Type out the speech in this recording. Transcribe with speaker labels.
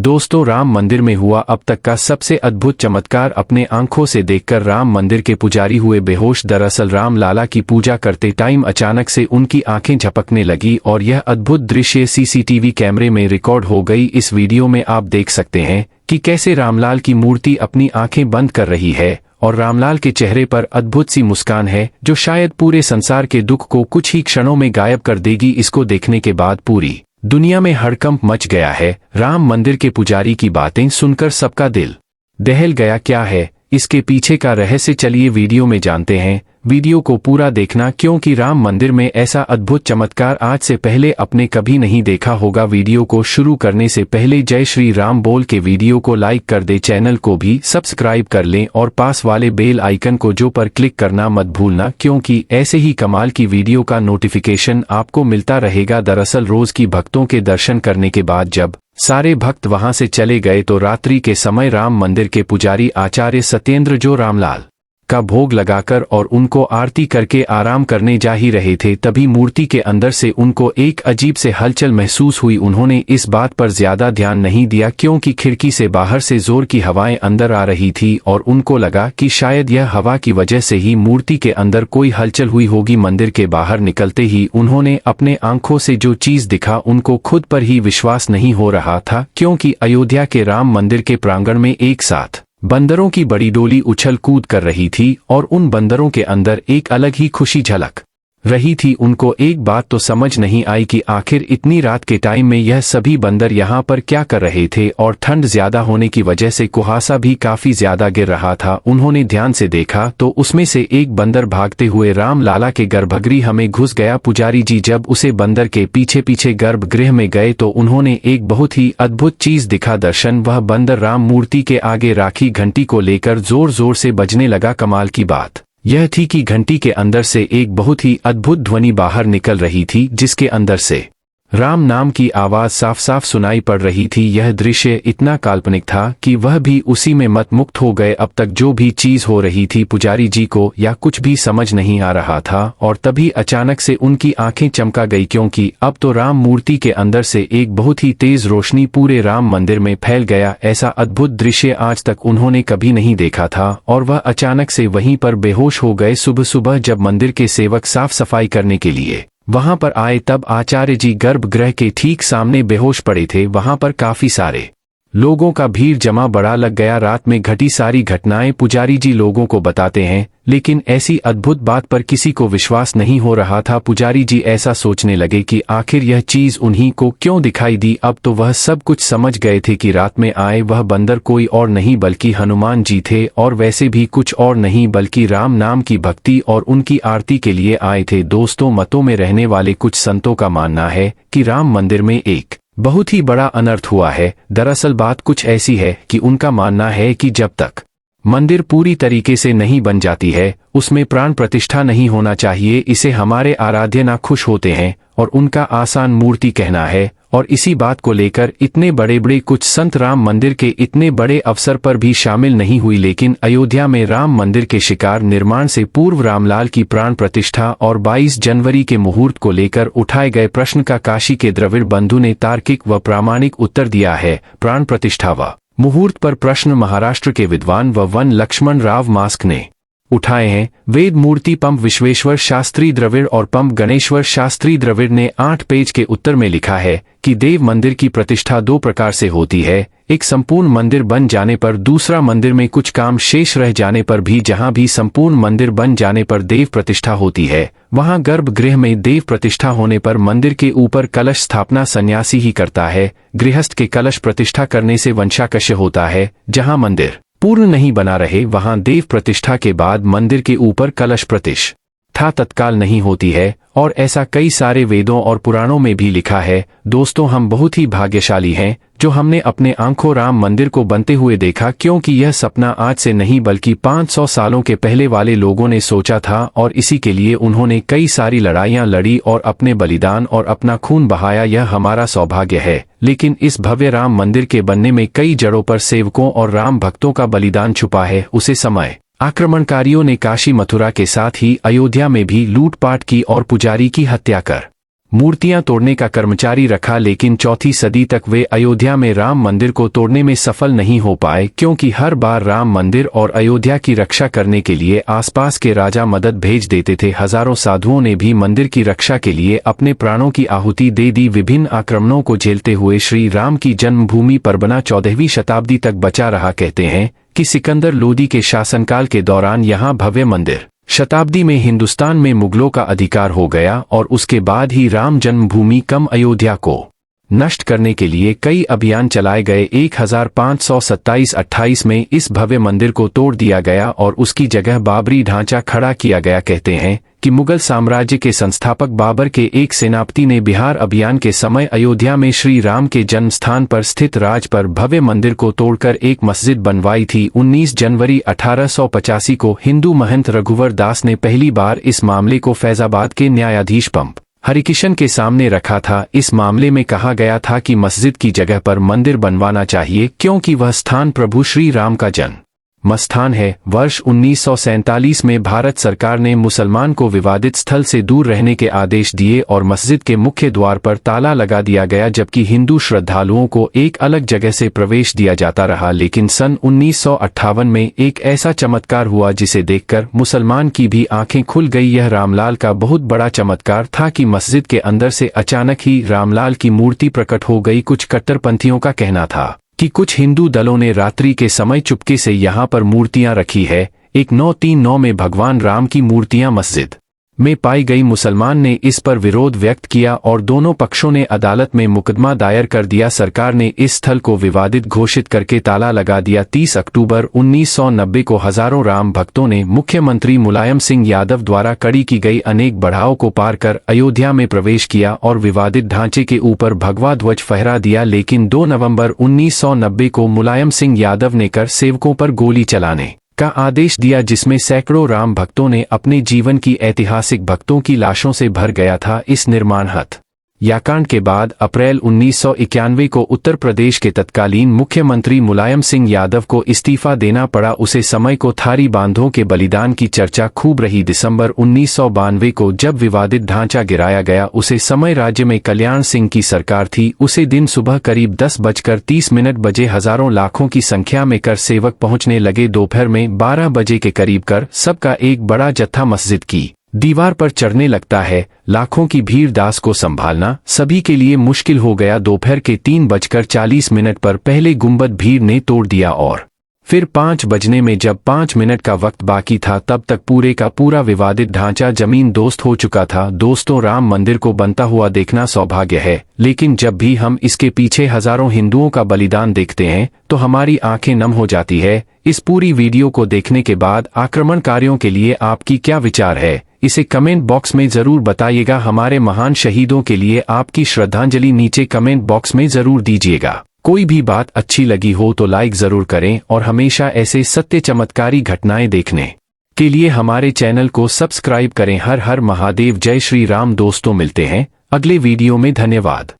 Speaker 1: दोस्तों, राम मंदिर में हुआ अब तक का सबसे अद्भुत चमत्कार अपने आंखों से देखकर राम मंदिर के पुजारी हुए बेहोश। दरअसल राम लाला की पूजा करते टाइम अचानक से उनकी आंखें झपकने लगी और यह अद्भुत दृश्य सीसीटीवी कैमरे में रिकॉर्ड हो गई। इस वीडियो में आप देख सकते हैं कि कैसे रामलाल की मूर्ति अपनी आंखें बंद कर रही है और रामलाल के चेहरे पर अद्भुत सी मुस्कान है जो शायद पूरे संसार के दुख को कुछ ही क्षणों में गायब कर देगी। इसको देखने के बाद पूरी दुनिया में हड़कंप मच गया है। राम मंदिर के पुजारी की बातें सुनकर सबका दिल दहल गया। क्या है इसके पीछे का रहस्य, चलिए वीडियो में जानते हैं। वीडियो को पूरा देखना क्योंकि राम मंदिर में ऐसा अद्भुत चमत्कार आज से पहले आपने कभी नहीं देखा होगा। वीडियो को शुरू करने से पहले जय श्री राम बोल के वीडियो को लाइक कर दे, चैनल को भी सब्सक्राइब कर लें और पास वाले बेल आइकन को जो पर क्लिक करना मत भूलना क्योंकि ऐसे ही कमाल की वीडियो का नोटिफिकेशन आपको मिलता रहेगा। दरअसल रोज की भक्तों के दर्शन करने के बाद जब सारे भक्त वहां से चले गए तो रात्रि के समय राम मंदिर के पुजारी आचार्य सत्येंद्र जो रामलाल का भोग लगाकर और उनको आरती करके आराम करने जा ही रहे थे, तभी मूर्ति के अंदर से उनको एक अजीब से हलचल महसूस हुई। उन्होंने इस बात पर ज्यादा ध्यान नहीं दिया क्योंकि खिड़की से बाहर से जोर की हवाएं अंदर आ रही थी और उनको लगा कि शायद यह हवा की वजह से ही मूर्ति के अंदर कोई हलचल हुई होगी। मंदिर के बाहर निकलते ही उन्होंने अपने आंखों से जो चीज दिखा उनको खुद पर ही विश्वास नहीं हो रहा था क्योंकि अयोध्या के राम मंदिर के प्रांगण में एक साथ बंदरों की बड़ी डोली उछल कूद कर रही थी और उन बंदरों के अंदर एक अलग ही खुशी झलक रही थी। उनको एक बात तो समझ नहीं आई कि आखिर इतनी रात के टाइम में यह सभी बंदर यहाँ पर क्या कर रहे थे और ठंड ज्यादा होने की वजह से कुहासा भी काफी ज्यादा गिर रहा था। उन्होंने ध्यान से देखा तो उसमें से एक बंदर भागते हुए राम लाला के गर्भगृह में घुस गया। पुजारी जी जब उसे बंदर के पीछे पीछे गर्भगृह में गए तो उन्होंने एक बहुत ही अद्भुत चीज दिखा दर्शन। वह बंदर राम मूर्ति के आगे राखी घंटी को लेकर जोर जोर से बजने लगा। कमाल की बात यह थी कि घंटी के अंदर से एक बहुत ही अद्भुत ध्वनि बाहर निकल रही थी जिसके अंदर से राम नाम की आवाज साफ साफ सुनाई पड़ रही थी। यह दृश्य इतना काल्पनिक था कि वह भी उसी में मतमुक्त हो गए। अब तक जो भी चीज हो रही थी पुजारी जी को या कुछ भी समझ नहीं आ रहा था और तभी अचानक से उनकी आंखें चमका गई क्योंकि अब तो राम मूर्ति के अंदर से एक बहुत ही तेज रोशनी पूरे राम मंदिर में फैल गया। ऐसा अद्भुत दृश्य आज तक उन्होंने कभी नहीं देखा था और वह अचानक से वहीं पर बेहोश हो गए। सुबह सुबह जब मंदिर के सेवक साफ सफाई करने के लिए वहां पर आए तब आचार्य जी गर्भगृह के ठीक सामने बेहोश पड़े थे। वहां पर काफी सारे लोगों का भीड़ जमा बड़ा लग गया। रात में घटी सारी घटनाएं पुजारी जी लोगों को बताते हैं लेकिन ऐसी अद्भुत बात पर किसी को विश्वास नहीं हो रहा था। पुजारी जी ऐसा सोचने लगे कि आखिर यह चीज उन्हीं को क्यों दिखाई दी। अब तो वह सब कुछ समझ गए थे कि रात में आए वह बंदर कोई और नहीं बल्कि हनुमान जी थे और वैसे भी कुछ और नहीं बल्कि राम नाम की भक्ति और उनकी आरती के लिए आए थे। दोस्तों, मतों में रहने वाले कुछ संतों का मानना है कि राम मंदिर में एक बहुत ही बड़ा अनर्थ हुआ है। दरअसल बात कुछ ऐसी है कि उनका मानना है कि जब तक मंदिर पूरी तरीके से नहीं बन जाती है उसमें प्राण प्रतिष्ठा नहीं होना चाहिए। इसे हमारे आराध्य ना खुश होते हैं और उनका आसान मूर्ति कहना है और इसी बात को लेकर इतने बड़े बड़े कुछ संत राम मंदिर के इतने बड़े अवसर पर भी शामिल नहीं हुई। लेकिन अयोध्या में राम मंदिर के शिकार निर्माण से पूर्व रामलाल की प्राण प्रतिष्ठा और 22 जनवरी के मुहूर्त को लेकर उठाए गए प्रश्न का काशी के द्रविड़ बंधु ने तार्किक व प्रामाणिक उत्तर दिया है। प्राण प्रतिष्ठा व मुहूर्त पर प्रश्न महाराष्ट्र के विद्वान व वन लक्ष्मण राव मास्क ने उठाए हैं। वेद मूर्ति पंप विश्वेश्वर शास्त्री द्रविड़ और पंप गणेश्वर शास्त्री द्रविड़ ने 8 पेज के उत्तर में लिखा है कि देव मंदिर की प्रतिष्ठा 2 प्रकार से होती है। एक संपूर्ण मंदिर बन जाने पर, दूसरा मंदिर में कुछ काम शेष रह जाने पर भी। जहां भी संपूर्ण मंदिर बन जाने पर देव प्रतिष्ठा होती है वहां गर्भगृह में देव प्रतिष्ठा होने पर मंदिर के ऊपर कलश स्थापना सन्यासी ही करता है। गृहस्थ के कलश प्रतिष्ठा करने से वंशाकस्य होता है। जहां मंदिर पूर्ण नहीं बना रहे वहां देव प्रतिष्ठा के बाद मंदिर के ऊपर कलश प्रतिष्ठा तत्काल नहीं होती है और ऐसा कई सारे वेदों और पुराणों में भी लिखा है। दोस्तों, हम बहुत ही भाग्यशाली हैं जो हमने अपने आंखों राम मंदिर को बनते हुए देखा क्योंकि यह सपना आज से नहीं बल्कि 500 सालों के पहले वाले लोगों ने सोचा था और इसी के लिए उन्होंने कई सारी लड़ाइयां लड़ी और अपने बलिदान और अपना खून बहाया। यह हमारा सौभाग्य है। लेकिन इस भव्य राम मंदिर के बनने में कई जड़ों पर सेवकों और राम भक्तों का बलिदान छुपा है। उसे समय आक्रमणकारियों ने काशी मथुरा के साथ ही अयोध्या में भी लूटपाट की और पुजारी की हत्या कर मूर्तियां तोड़ने का कर्मचारी रखा, लेकिन चौथी सदी तक वे अयोध्या में राम मंदिर को तोड़ने में सफल नहीं हो पाए, क्योंकि हर बार राम मंदिर और अयोध्या की रक्षा करने के लिए आसपास के राजा मदद भेज देते थे। हजारों साधुओं ने भी मंदिर की रक्षा के लिए अपने प्राणों की आहुति दे दी। विभिन्न आक्रमणों को झेलते हुए श्री राम की जन्मभूमि परबना 14वीं शताब्दी तक बचा रहा। कहते हैं कि सिकंदर लोदी के शासनकाल के दौरान यहाँ भव्य मंदिर शताब्दी में हिंदुस्तान में मुगलों का अधिकार हो गया और उसके बाद ही राम जन्मभूमि कम अयोध्या को नष्ट करने के लिए कई अभियान चलाए गए। 1527-28 में इस भव्य मंदिर को तोड़ दिया गया और उसकी जगह बाबरी ढांचा खड़ा किया गया। कहते हैं कि मुगल साम्राज्य के संस्थापक बाबर के एक सेनापति ने बिहार अभियान के समय अयोध्या में श्री राम के जन्म स्थान पर स्थित राज पर भव्य मंदिर को तोड़कर एक मस्जिद बनवाई थी। 19 जनवरी 1885 को हिंदू महंत रघुवर दास ने पहली बार इस मामले को फैजाबाद के न्यायाधीश पंप हरिकिशन के सामने रखा था। इस मामले में कहा गया था कि मस्जिद की जगह पर मंदिर बनवाना चाहिए, क्योंकि वह स्थान प्रभु श्री राम का जन्म स्थान है। वर्ष 1947 में भारत सरकार ने मुसलमान को विवादित स्थल से दूर रहने के आदेश दिए और मस्जिद के मुख्य द्वार पर ताला लगा दिया गया, जबकि हिंदू श्रद्धालुओं को एक अलग जगह से प्रवेश दिया जाता रहा। लेकिन सन 1958 में एक ऐसा चमत्कार हुआ जिसे देखकर मुसलमान की भी आंखें खुल गई। यह रामलाल का बहुत बड़ा चमत्कार था कि मस्जिद के अंदर से अचानक ही रामलाल की मूर्ति प्रकट हो गई। कुछ कट्टरपंथियों का कहना था कि कुछ हिंदू दलों ने रात्रि के समय चुपके से यहाँ पर मूर्तियां रखी है। 1939 में भगवान राम की मूर्तियां मस्जिद में पाई गई। मुसलमान ने इस पर विरोध व्यक्त किया और दोनों पक्षों ने अदालत में मुकदमा दायर कर दिया। सरकार ने इस स्थल को विवादित घोषित करके ताला लगा दिया। 30 अक्टूबर 1990 को हजारों राम भक्तों ने मुख्यमंत्री मुलायम सिंह यादव द्वारा कड़ी की गई अनेक बढ़ावों को पार कर अयोध्या में प्रवेश किया और विवादित ढांचे के ऊपर भगवा ध्वज फहरा दिया। लेकिन 2 नवंबर 1990 को मुलायम सिंह यादव ने कर सेवकों पर गोली चलाने का आदेश दिया, जिसमें सैकड़ों राम भक्तों ने अपने जीवन की ऐतिहासिक भक्तों की लाशों से भर गया था। इस निर्माण हत्याकांड के बाद अप्रैल 1991 को उत्तर प्रदेश के तत्कालीन मुख्यमंत्री मुलायम सिंह यादव को इस्तीफा देना पड़ा। उसे समय को थारी बांधों के बलिदान की चर्चा खूब रही। दिसंबर 1992 को जब विवादित ढांचा गिराया गया, उसे समय राज्य में कल्याण सिंह की सरकार थी। उसे दिन सुबह करीब 10:30 बजे हजारों लाखों की संख्या में कर सेवक पहुंचने लगे। दोपहर में 12 बजे के करीब कर सबका एक बड़ा जत्था मस्जिद की दीवार पर चढ़ने लगता है। लाखों की भीड़ दास को संभालना सभी के लिए मुश्किल हो गया। दोपहर के 3:40 पर पहले गुंबद भीड़ ने तोड़ दिया और फिर 5 बजने में जब 5 मिनट का वक्त बाकी था, तब तक पूरे का पूरा विवादित ढांचा जमीन दोस्त हो चुका था। दोस्तों, राम मंदिर को बनता हुआ देखना सौभाग्य है, लेकिन जब भी हम इसके पीछे हजारों हिंदुओं का बलिदान देखते हैं तो हमारी आंखें नम हो जाती है। इस पूरी वीडियो को देखने के बाद आक्रमणकारियों के लिए आपकी क्या विचार है, इसे कमेंट बॉक्स में जरूर बताइएगा। हमारे महान शहीदों के लिए आपकी श्रद्धांजलि नीचे कमेंट बॉक्स में जरूर दीजिएगा। कोई भी बात अच्छी लगी हो तो लाइक जरूर करें और हमेशा ऐसे सत्य चमत्कारी घटनाएं देखने के लिए हमारे चैनल को सब्सक्राइब करें। हर हर महादेव, जय श्री राम। दोस्तों, मिलते हैं अगले वीडियो में। धन्यवाद।